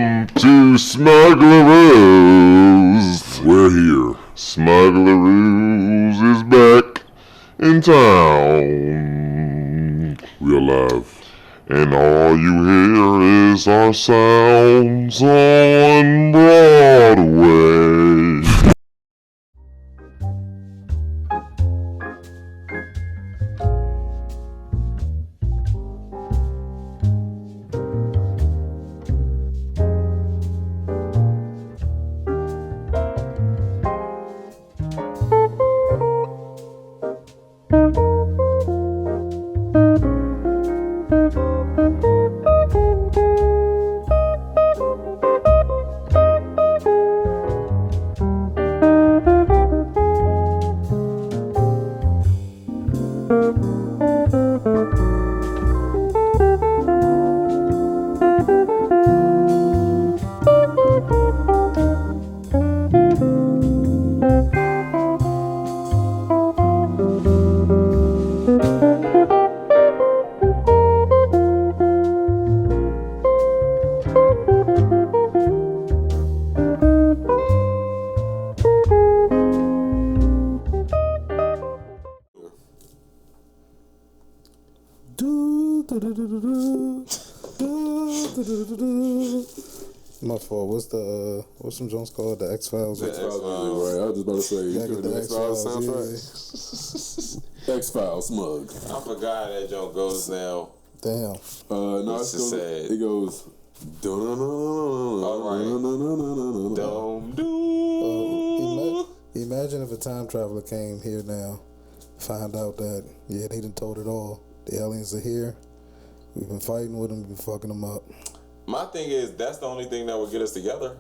to Smuglaroos. We're here. Smuglaroos is back in town. We're live. And all you hear is our sounds on Broadway. My fault. What's some Jones called? The X-Files? The X-Files, right. I was just about to say, you heard the X-Files soundtrack? Yeah. X-Files, Smugs. I forgot that joke goes now. Damn. No, it goes. Imagine if a time traveler came here now, find out that, they done told it all. The aliens are here. We've been fighting with them. We've been fucking them up. My thing is, that's the only thing that would get us together.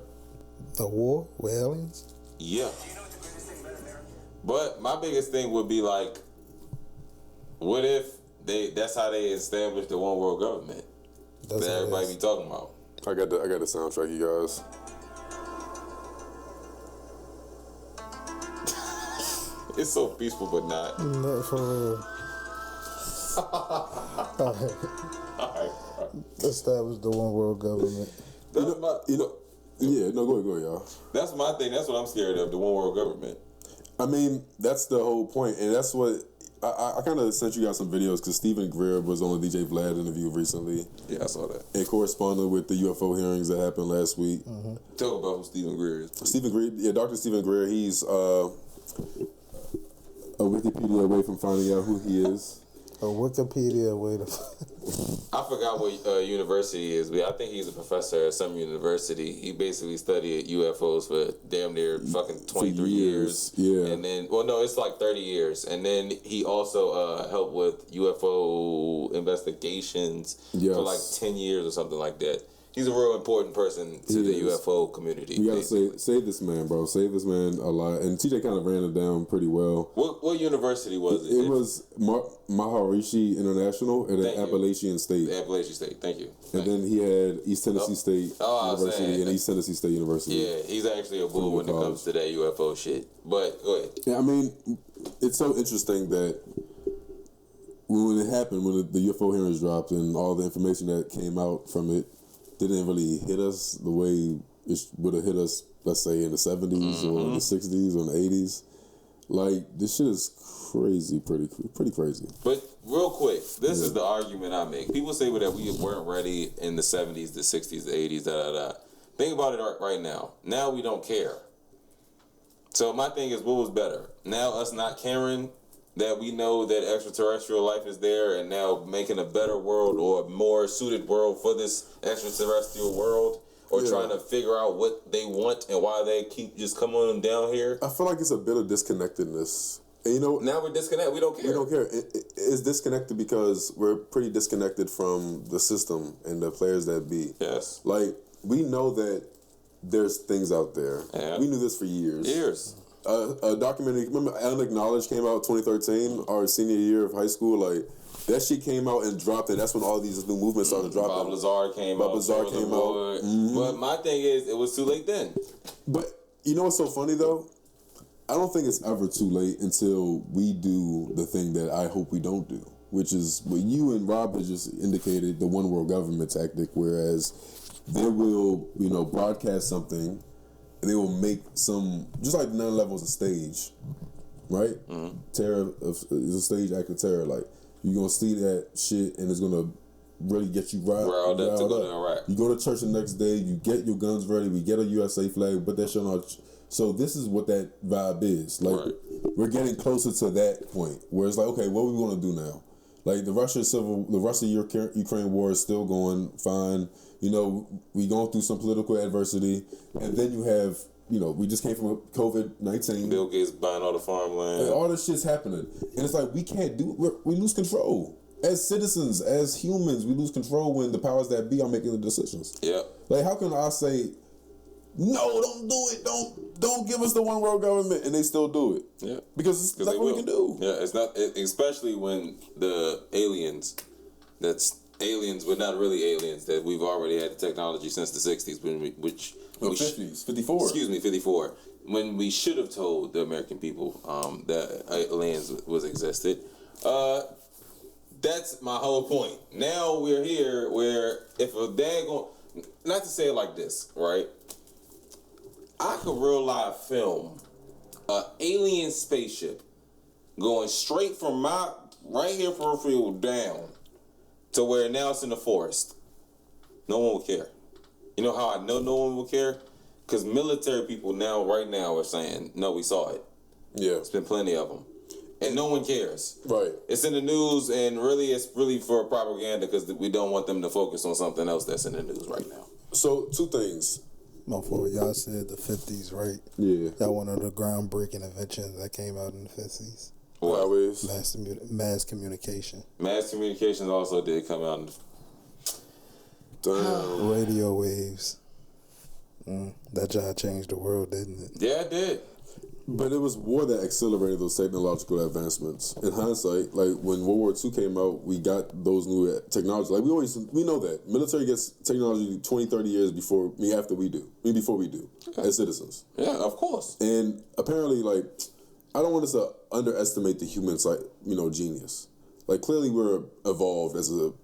A war with aliens? Yeah. But my biggest thing would be like, what if that's how they established the one world government that everybody be talking about? I got the soundtrack, you guys. It's so peaceful, but not. No, for real. Alright. Establish the one world government. Go ahead, y'all. That's my thing. That's what I'm scared of, the one world government. I mean, that's the whole point, and that's what I kind of sent you guys some videos because Stephen Greer was on the DJ Vlad interview recently. Yeah, I saw that. It corresponded with the UFO hearings that happened last week. Mm-hmm. Talk about who Stephen Greer is. Stephen Greer, Dr. Stephen Greer. He's a Wikipedia away from finding out who he is. A Wikipedia way to. I forgot what university he is, but I think he's a professor at some university. He basically studied UFOs for damn near fucking 23 years. Yeah. And then, it's like 30 years. And then he also helped with UFO investigations for like 10 years or something like that. He's a real important person to the UFO community. You gotta save this man, bro. Save this man a lot. And TJ kind of ran it down pretty well. What university was it? It was Maharishi International at the Appalachian State. The Appalachian State, thank you. And then he had East Tennessee State University and East Tennessee State University. Yeah, he's actually a bull when it comes to that UFO shit. But go ahead. Yeah, I mean, it's so interesting that when it happened, when the UFO hearings dropped and all the information that came out from it, didn't really hit us the way it would have hit us, let's say, in the 70s or in the 60s or in the 80s. Like, this shit is crazy, pretty crazy. But real quick, this is the argument I make. People say that we weren't ready in the 70s, the 60s, the 80s, Think about it right now. Now we don't care. So my thing is, what was better? Now us not caring that we know that extraterrestrial life is there and now making a better world or a more suited world for this extraterrestrial world, or trying to figure out what they want and why they keep just coming on down here. I feel like it's a bit of disconnectedness. And now we're disconnected. We don't care. We don't care. It's disconnected because we're pretty disconnected from the system and the players that be. Yes. Like, we know that there's things out there. Yeah. We knew this for years. A documentary, remember Unacknowledged came out 2013, our senior year of high school, like, that shit came out and dropped, and that's when all these new movements started dropping. Bob Lazar came out. But my thing is, it was too late then. But you know what's so funny, though? I don't think it's ever too late until we do the thing that I hope we don't do, which is what you and Rob has just indicated, the one world government tactic, whereas they will, broadcast something, and they will make some, just like 9/11 was a stage, right? Mm-hmm. Terror is a stage act of terror. Like, you're gonna see that shit, and it's gonna really get you riled up to go to Iraq. You go to church the next day, you get your guns ready, we get a USA flag, put that shit on. So this is what that vibe is. Like, we're getting closer to that point where it's like, okay, what are we gonna do now? Like, the Russia-Ukraine war is still going fine. We going through some political adversity, and then you have, we just came from COVID-19. Bill Gates buying all the farmland. And all this shit's happening, and it's like we can't do. We lose control as citizens, as humans. We lose control when the powers that be are making the decisions. Yeah. Like, how can I say, no, don't do it. Don't give us the one world government, and they still do it. Yeah. Because it's nothing we can do. Yeah, it's not, especially when the aliens, but not really aliens, that we've already had the technology since the 60s, 50s, 54. Excuse me, 54. When we should have told the American people that aliens was existed. That's my whole point. Now we're here where if a daggone, not to say it like this, right? I could real life film an alien spaceship going straight from my right here from field down to where now it's in the forest. No one will care. You know how I know no one will care? Because military people right now are saying, no, we saw it. Yeah. It's been plenty of them. And no one cares. Right. It's in the news, and really it's really for propaganda because we don't want them to focus on something else that's in the news right now. So, two things. Before y'all said the 50s, right? Yeah. Y'all one of the groundbreaking inventions that came out in the 50s. What? Mass communication. Mass communications also did come out in the... Radio waves. That job changed the world, didn't it? Yeah, it did. But it was war that accelerated those technological advancements. In hindsight, like when World War II came out, we got those new technologies. Like we know that military gets technology 20, 30 years before we do, as citizens. Yeah, of course. And apparently, like, I don't want us to underestimate the human genius. Like, clearly we're evolved as an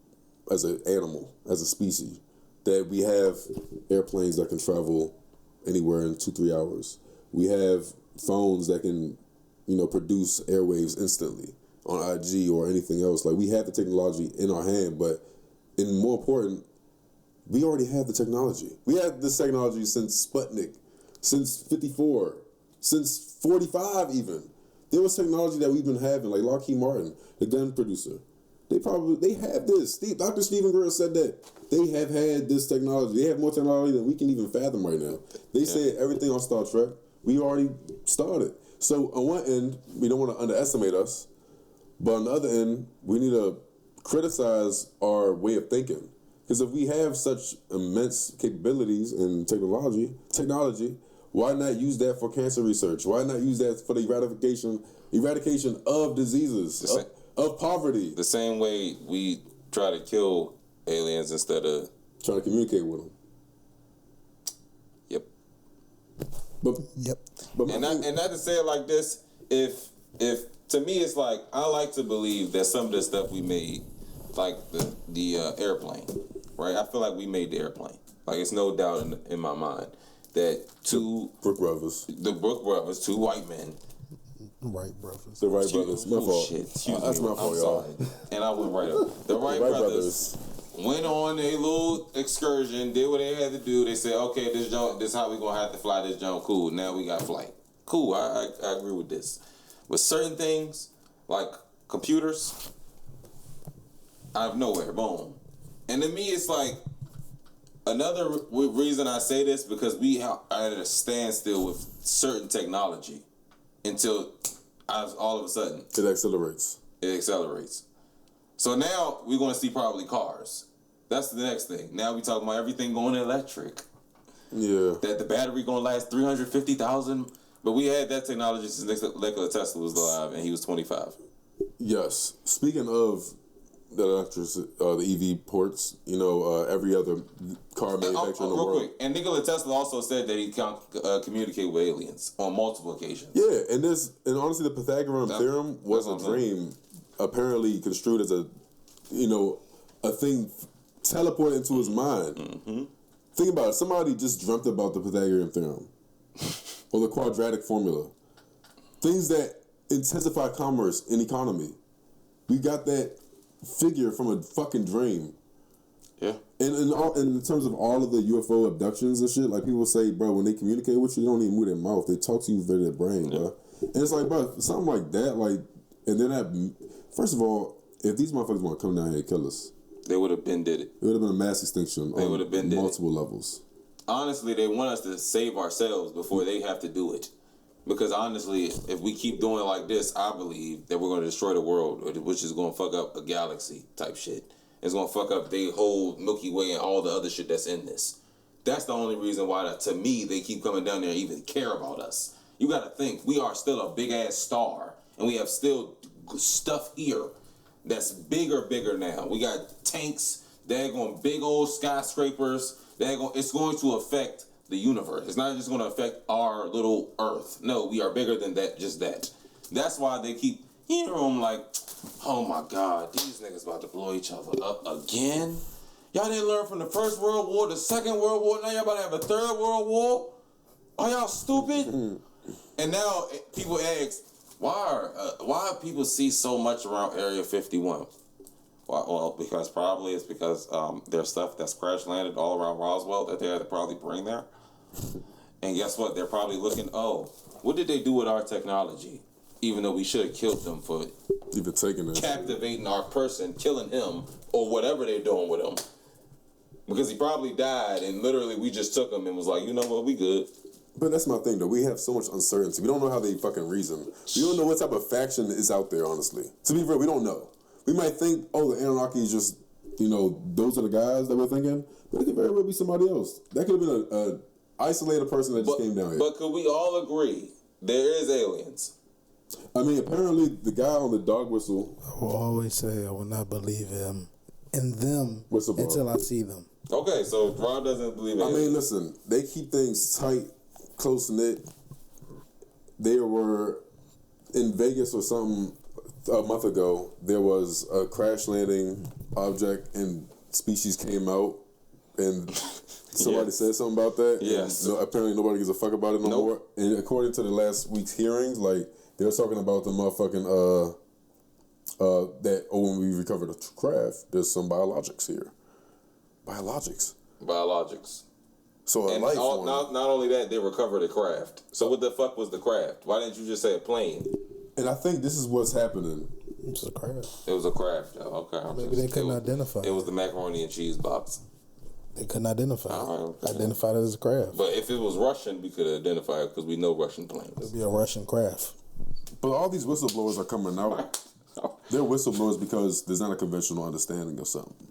animal, as a species, that we have airplanes that can travel anywhere in 2-3 hours. We have phones that can, produce airwaves instantly on IG or anything else. Like, we have the technology in our hand, but more important, we already have the technology. We had this technology since Sputnik, since 54, since 45 even. There was technology that we've been having, like Lockheed Martin, the gun producer. They have this. Dr. Stephen Greer said that they have had this technology. They have more technology than we can even fathom right now. They said everything on Star Trek, we already started. So on one end, we don't want to underestimate us, but on the other end, we need to criticize our way of thinking. Because if we have such immense capabilities in technology, why not use that for cancer research? Why not use that for the eradication of diseases, of poverty? The same way we try to kill aliens instead of trying to communicate with them. Yep. But and not to say it like this, if to me it's like I like to believe that some of the stuff we made, like the airplane, right? I feel like we made the airplane. Like, it's no doubt in my mind that the Brooke Brothers, two white men. Wright brothers. The Wright brothers. My fault. Shit. That's my fault, y'all. And I went right up. The Wright brothers went on a little excursion, did what they had to do. They said, okay, this is how we gonna have to fly this jump. Cool. Now we got flight. Cool. I agree with this. With certain things, like computers, out of nowhere, boom. And to me, it's like another reason I say this, because we are at a standstill with certain technology until all of a sudden it accelerates. So now we're going to see probably cars. That's the next thing. Now we talking about everything going electric. Yeah. That the battery going to last 350,000. But we had that technology since Nikola Tesla was alive, and he was 25. Yes. Speaking of the the EV ports, every other car manufacturer in the world. Quick. And Nikola Tesla also said that he can communicate with aliens on multiple occasions. Yeah, and honestly, the Pythagorean theorem was a dream, apparently construed as a thing teleported into his mind. Mm-hmm. think about it. Somebody just dreamt about the Pythagorean theorem or the quadratic formula. Things that intensify commerce and economy. We got that figure from a fucking dream. Yeah. And in terms of all of the UFO abductions and shit, like people say, bro, when they communicate with you, they don't even move their mouth. They talk to you via their brain, bro. And it's like, bro, something like that, like, and then that, first of all, if these motherfuckers want to come down here and kill us, they would have been did it. It would have been a mass extinction They would have been multiple levels. Honestly, they want us to save ourselves before they have to do it. Because honestly, if we keep doing it like this, I believe that we're going to destroy the world, which is going to fuck up a galaxy type shit. It's going to fuck up the whole Milky Way and all the other shit that's in this. That's the only reason why, to me, they keep coming down there and even care about us. You got to think, we are still a big-ass star, and we have still stuff here that's bigger now. We got tanks, they're going big old skyscrapers. It's going to affect the universe. It's not just going to affect our little Earth. No, we are bigger than that. Just that. That's why they keep hearing them like, oh my God, these niggas about to blow each other up again. Y'all didn't learn from the First World War, the Second World War. Now y'all about to have a Third World War. Are y'all stupid? And now people ask, why people see so much around Area 51? Well, it's because there's stuff that's crash landed all around Roswell that they had to probably bring there. And guess what? They're probably looking, what did they do with our technology? Even though we should have killed them for even taking it, captivating our person, killing him, or whatever they're doing with him. Because he probably died, and literally we just took him and was like, you know what, we good. But that's my thing, though. We have so much uncertainty. We don't know how they fucking reason. We don't know what type of faction is out there, honestly. To be real, we don't know. We might think, the Anunnaki is just, those are the guys that we're thinking. But it could very well be somebody else. That could have been an isolated person that just came down here. But could we all agree there is aliens? I mean, apparently the guy on the dog whistle. I will always say I will not believe him in them until I see them. Okay, so Rob doesn't believe it. I mean, listen, they keep things tight, close-knit. They were in Vegas or something a month ago. There was a crash landing object and species came out and somebody said something about that. Yes. And apparently nobody gives a fuck about it no more. And according to the last week's hearings, like, they were talking about the motherfucking, when we recover the craft, there's some biologics here. Biologics. So a life form. Not only that, they recovered a craft. So what the fuck was the craft? Why didn't you just say a plane? And I think this is what's happening. It's a craft. It was a craft. Oh, okay. Maybe they couldn't identify. It was the macaroni and cheese box. They couldn't identify it. Okay. Identified it as a craft. But if it was Russian, we could identify it because we know Russian planes. It'd be a Russian craft. But all these whistleblowers are coming out. They're whistleblowers because there's not a conventional understanding of something.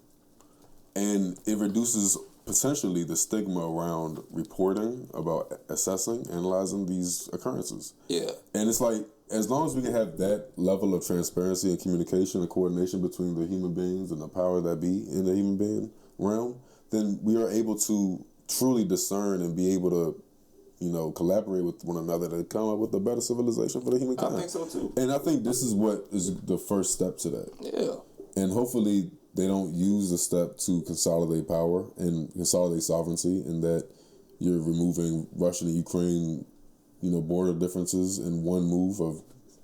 And it reduces potentially the stigma around reporting about assessing, analyzing these occurrences. Yeah. And it's like, as long as we can have that level of transparency and communication and coordination between the human beings and the power that be in the human being realm, then we are able to truly discern and be able to, collaborate with one another to come up with a better civilization for the humankind. I think so too. And I think this is what is the first step to that. Yeah. And hopefully they don't use the step to consolidate power and consolidate sovereignty, and that you're removing Russia and Ukraine, border differences in one move of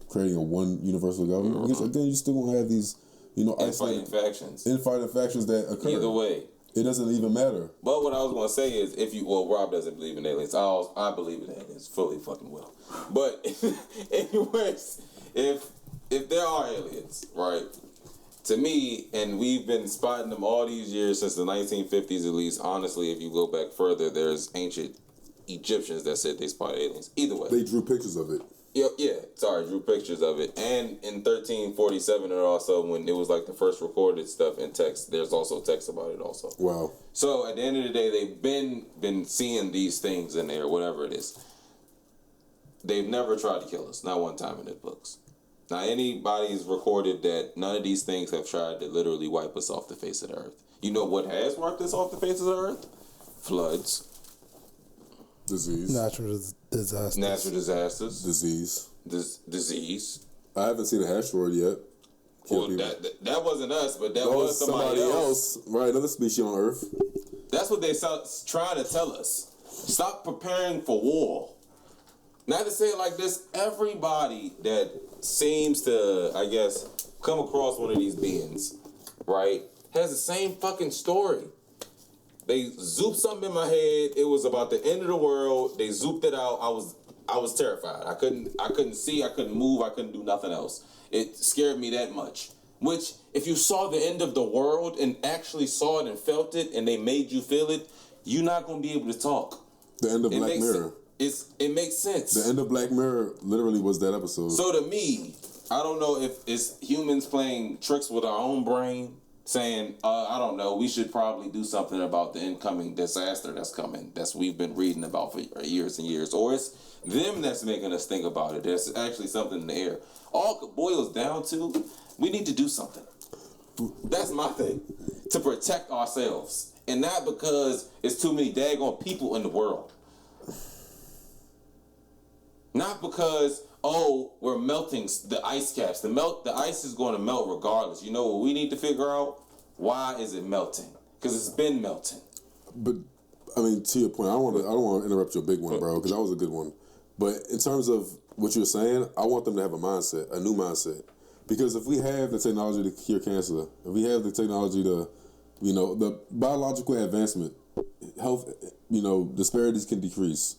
creating a one universal government. Because again, you still gonna have these, infighting factions that occur. Either way. It doesn't even matter. But what I was going to say is, Rob doesn't believe in aliens. I believe in aliens fully fucking well. But anyways, if there are aliens, right, to me, and we've been spotting them all these years since the 1950s at least, honestly, if you go back further, there's ancient Egyptians that said they spotted aliens. Either way. They drew pictures of it. Drew pictures of it. And in 1347, and also when it was like the first recorded stuff in text, there's also text about it also. Wow. So at the end of the day, they've been seeing these things in there, whatever it is. They've never tried to kill us, not one time in their books. Now, anybody's recorded that none of these things have tried to literally wipe us off the face of the earth. You know what has wiped us off the face of the earth? Floods. Disease. Natural disasters. Disease. I haven't seen an asteroid yet. Well, that wasn't us, but that was somebody else. Right, another species on Earth. That's what they're trying to tell us. Stop preparing for war. Not to say it like this, everybody that seems to, I guess, come across one of these beings, right, has the same fucking story. They zooped something in my head. It was about the end of the world. They zooped it out. I was terrified. I couldn't see. I couldn't move. I couldn't do nothing else. It scared me that much. Which, if you saw the end of the world and actually saw it and felt it, and they made you feel it, you're not gonna be able to talk. The end of Black Mirror. It makes sense. The end of Black Mirror literally was that episode. So to me, I don't know if it's humans playing tricks with our own brain, saying, I don't know, we should probably do something about the incoming disaster that's coming, that's we've been reading about for years and years. Or it's them that's making us think about it. There's actually something in the air. All it boils down to, we need to do something. That's my thing. To protect ourselves. And not because it's too many daggone people in the world. Not because, we're melting the ice caps. The ice is going to melt regardless. You know what we need to figure out? Why is it melting? Because it's been melting. But I mean, to your point, I don't want to interrupt your big one, bro, because that was a good one. But in terms of what you're saying, I want them to have a mindset, a new mindset. Because if we have the technology to cure cancer, if we have the technology to, the biological advancement, health, disparities can decrease.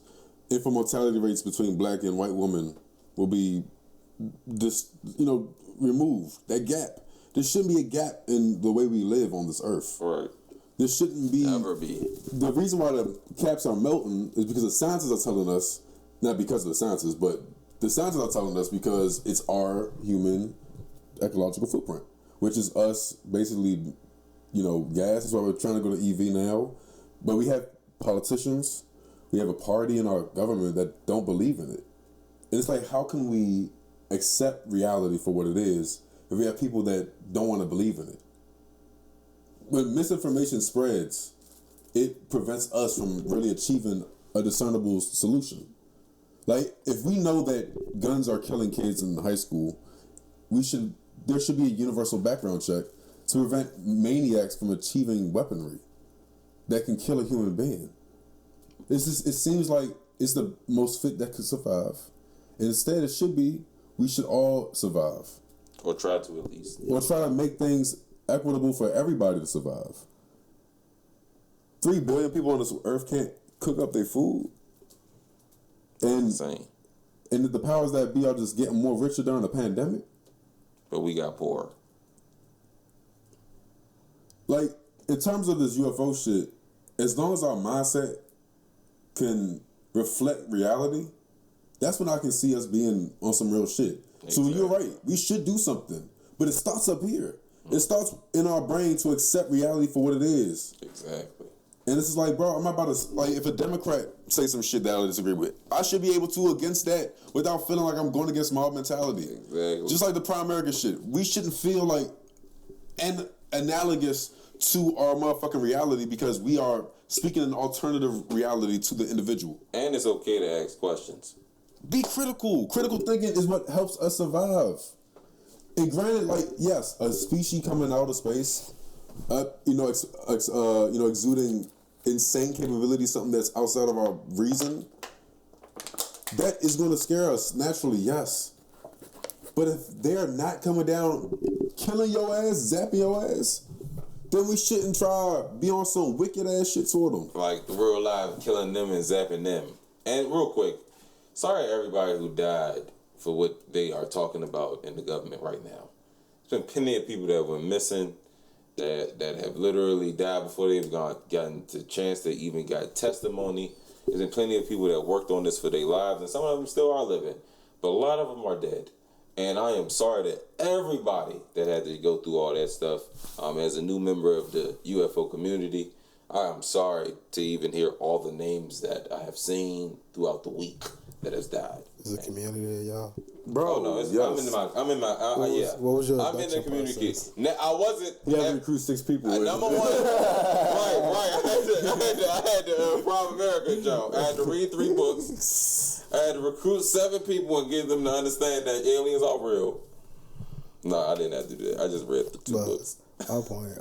Infant mortality rates between black and white women will be removed. That gap. There shouldn't be a gap in the way we live on this earth. Right. There shouldn't be. Never be. The reason why the caps are melting is because the scientists are telling us, not because of the scientists, but the scientists are telling us because it's our human ecological footprint, which is us basically, gas. That's why we're trying to go to EV now. But we have politicians, we have a party in our government that don't believe in it. And it's like, how can we accept reality for what it is if we have people that don't want to believe in it? When misinformation spreads, it prevents us from really achieving a discernible solution. Like, if we know that guns are killing kids in high school, there should be a universal background check to prevent maniacs from achieving weaponry that can kill a human being. It seems like it's the most fit that could survive. And instead, it should be, we should all survive. Or try to at least. Or try to make things equitable for everybody to survive. 3 billion people on this earth can't cook up their food. And insane. And the powers that be are just getting more richer during the pandemic. But we got poorer. Like, in terms of this UFO shit, as long as our mindset can reflect reality, that's when I can see us being on some real shit. Exactly. So you're right. We should do something. But it starts up here. It starts in our brain to accept reality for what it is. Exactly. And it's like, bro, I'm not about to, like, if a Democrat say some shit that I disagree with, I should be able to against that without feeling like I'm going against mob mentality. Exactly. Just like the Prime American shit. We shouldn't feel like analogous to our motherfucking reality because we are speaking an alternative reality to the individual. And it's okay to ask questions. Be critical. Critical thinking is what helps us survive. And granted, like, yes, a species coming out of space, exuding insane capabilities, something that's outside of our reason, that is going to scare us naturally, yes. But if they're not coming down, killing your ass, zapping your ass, then we shouldn't try be on some wicked ass shit toward them. Like the real life, killing them and zapping them. And real quick, sorry to everybody who died for what they are talking about in the government right now. There's been plenty of people that were missing, that have literally died before they've gotten the chance to even got testimony. There's been plenty of people that worked on this for their lives, and some of them still are living, but a lot of them are dead. And I am sorry to everybody that had to go through all that stuff. As a new member of the UFO community, I am sorry to even hear all the names that I have seen throughout the week that has died. Is it community, y'all? Bro, oh no, yes. What was your I'm in the community. Now, I wasn't. You have to recruit 6 people. Number one, right. I had the Prime America job. I had to read 3 books. I had to recruit 7 people and get them to understand that aliens are real. No, I didn't have to do that. I just read the 2 books. My point,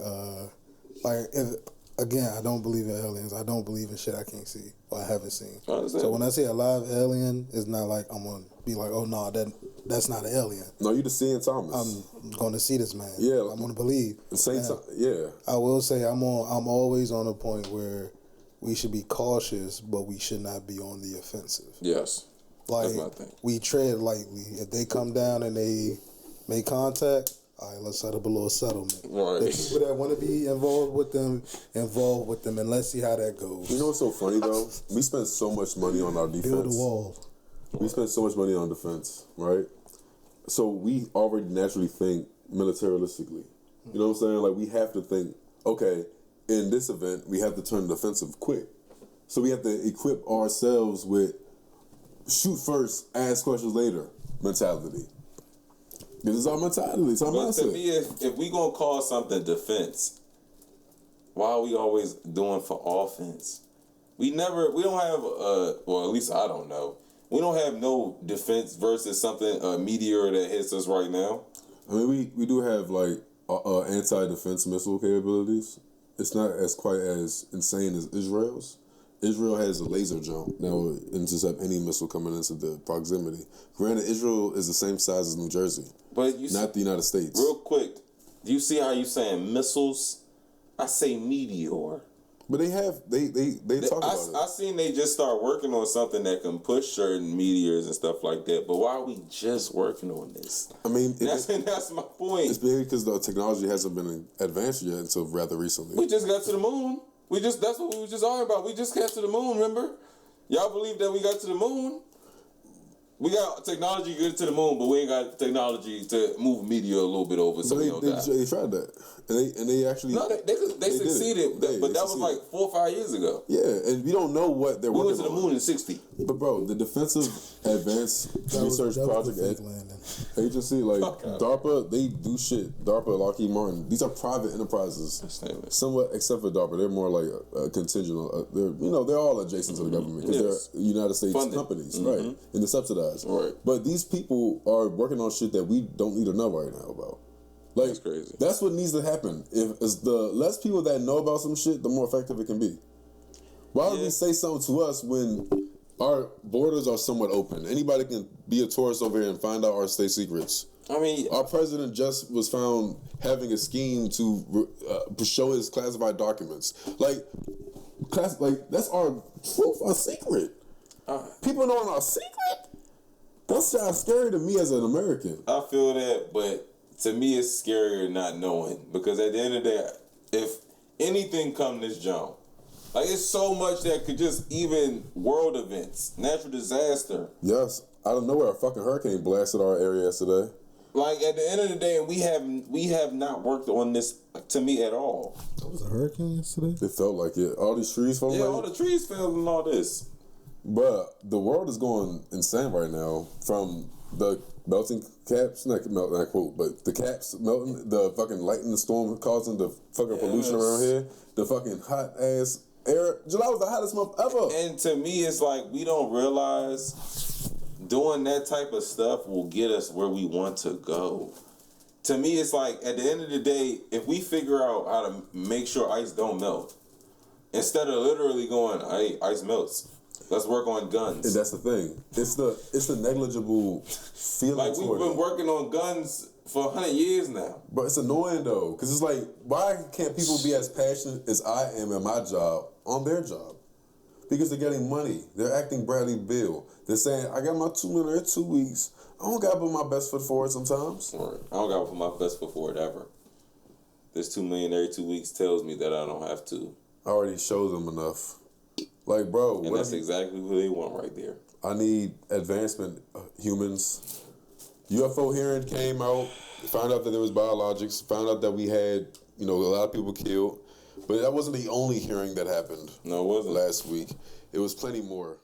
like, if again, I don't believe in aliens. I don't believe in shit I can't see or I haven't seen. I understand. So when I say a live alien, it's not like I'm gonna be like, oh no, that's not an alien. No, you just seeing Thomas. I'm gonna see this man. Yeah. I'm gonna believe. Yeah. I will say I'm always on a point where we should be cautious, but we should not be on the offensive. Yes. Like, that's my thing. We tread lightly. If they come down and they make contact, all right, let's set up a little settlement. Right. The people that want to be involved with them, and let's see how that goes. You know what's so funny though? We spend so much money on our defense. Build a wall. We spend so much money on defense, right? So we already naturally think militaristically. You know what I'm saying? Like, we have to think, okay, in this event, we have to turn defensive quick. So we have to equip ourselves with shoot first, ask questions later mentality. This is our mentality. It's our But to mindset. me, if we gonna call something defense, why are we always doing for offense? We don't have well, at least I don't know. We don't have no defense versus something, a meteor that hits us right now. I mean, we do have like anti-defense missile capabilities. It's not as quite as insane as Israel's. Israel has a laser jump that will intercept any missile coming into the proximity. Granted, Israel is the same size as New Jersey, But you not the United States. real quick, do you see how you saying missiles? I say meteor. But they talk about it. I seen they just start working on something that can push certain meteors and stuff like that. But why are we just working on this? I mean, That's my point. it's because the technology hasn't been advanced yet until rather recently. We just got to the moon. That's what we were just talking about. We just got to the moon, remember? Y'all believe that we got to the moon? We got technology to get to the moon, but we ain't got technology to move a meteor a little bit over so we don't die. They tried that, and they actually they succeeded, but that was like 4 or 5 years ago. Yeah, and we don't know what they're We working went to the on. moon in '60. But bro, the Defensive Advanced Research that was Project the fake landing. Agency, like Fuck out. DARPA, they do shit. DARPA, Lockheed Martin, these are private enterprises. Somewhat, except for DARPA, they're more like a contingent. They're all adjacent to the government because Yes. they're United States Funded. companies, right? And they're subsidized. Right. But these people are working on shit that we don't need to know right now about. Like, That's crazy. That's what needs to happen. If it's the less people that know about some shit, the more effective it can be. Why would we say something to us when our borders are somewhat open? Anybody can be a tourist over here and find out our state secrets. I mean, Our president just was found having a scheme to show his classified documents. Like that's our truth, our secret. People knowing our secret? That's scary to me as an American. I feel that, but to me, it's scarier not knowing because at the end of the day, if anything come this jump, like it's so much that could just even world events, natural disaster. Yes, out of nowhere, a fucking hurricane blasted our area yesterday. Like at the end of the day, we have not worked on this to me at all. That was a hurricane yesterday. It felt like it. All these trees falling. Yeah, all the trees fell and all this. But the world is going insane right now from the melting caps, not quote, but the caps melting, the fucking lightning storm causing the fucking pollution around here, the fucking hot ass air. July was the hottest month ever. And to me, it's like we don't realize doing that type of stuff will get us where we want to go. To me, it's like at the end of the day, if we figure out how to make sure ice don't melt, instead of literally going, hey, ice melts. Let's work on guns. And that's the thing. It's the negligible feeling. Like we've been working on guns for 100 years now. But it's annoying though, because it's like, why can't people be as passionate as I am at my job on their job? Because they're getting money. They're acting Bradley Bill. They're saying, I got my 2 million every 2 weeks. I don't gotta put my best foot forward sometimes. Right. I don't gotta put my best foot forward ever. This $2 million every 2 weeks tells me that I don't have to. I already showed them enough. Like, bro, And that's exactly what they want right there. I need advancement, humans. UFO hearing came out, found out that there was biologics, found out that we had, a lot of people killed. But that wasn't the only hearing that happened. No, it wasn't. Last week. It was plenty more.